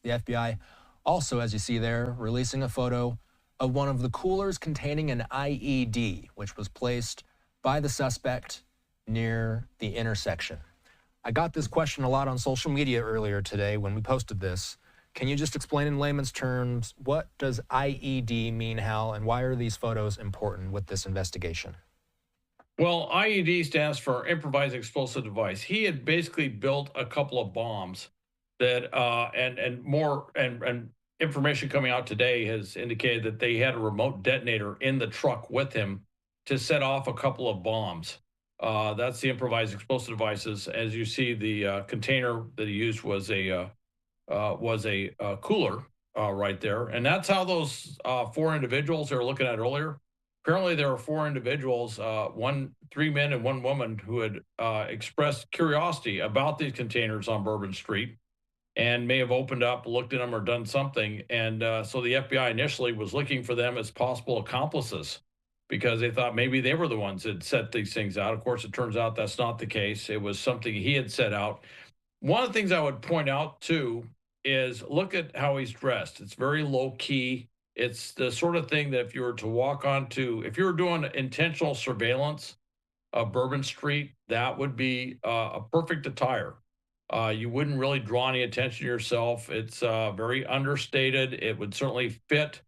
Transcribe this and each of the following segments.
The FBI also, as you see there, releasing a photo of one of the coolers containing an IED, which was placed by the suspect near the intersection. I got this question a lot on social media earlier today when we posted this. Can you just explain in layman's terms, what does IED mean, Hal, and why are these photos important with this investigation? Well, IED stands for improvised explosive device. He had basically built a couple of bombs that, and information coming out today has indicated that they had a remote detonator in the truck with him to set off a couple of bombs. That's the improvised explosive devices. As you see, the container that he used was a cooler right there, and that's how those four individuals they were looking at earlier. Apparently, there were four individuals, three men and one woman, who had expressed curiosity about these containers on Bourbon Street, and may have opened up, looked at them, or done something. And so the FBI initially was looking for them as possible accomplices because they thought maybe they were the ones that set these things out. Of course, it turns out that's not the case. It was something he had set out. One of the things I would point out too is look at how he's dressed. It's very low key. It's the sort of thing that if you were to if you were doing intentional surveillance of Bourbon Street, that would be a perfect attire. You wouldn't really draw any attention to yourself. It's very understated. It would certainly fit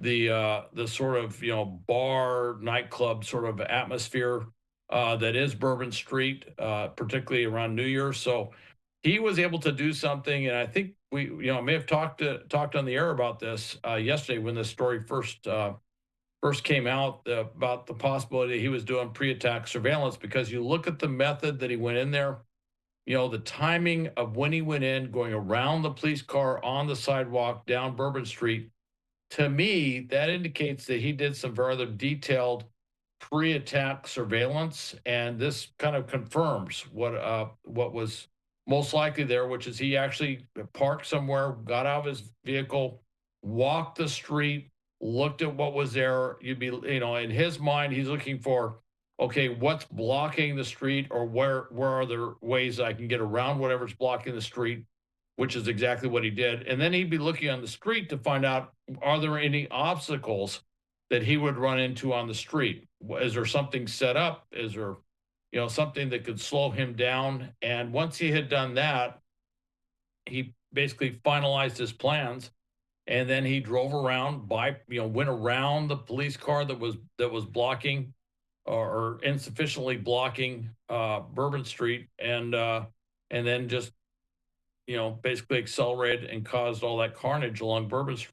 the sort of bar nightclub sort of atmosphere that is Bourbon Street, particularly around New Year's. So he was able to do something, and I think we may have talked on the air about this yesterday when this story first came out about the possibility he was doing pre-attack surveillance, because you look at the method that he went in there, the timing of when he went in, going around the police car on the sidewalk down Bourbon Street. To me, that indicates that he did some rather detailed pre-attack surveillance, and this kind of confirms what was most likely there, which is he actually parked somewhere, got out of his vehicle, walked the street, looked at what was there. You'd be, in his mind, he's looking for, okay, what's blocking the street, or where are there ways I can get around whatever's blocking the street, which is exactly what he did. And then he'd be looking on the street to find out, are there any obstacles that he would run into on the street? Is there something set up? Is there something that could slow him down? And once he had done that, he basically finalized his plans, and then he drove around went around the police car that was blocking or insufficiently blocking Bourbon Street, and then just basically accelerated and caused all that carnage along Bourbon Street.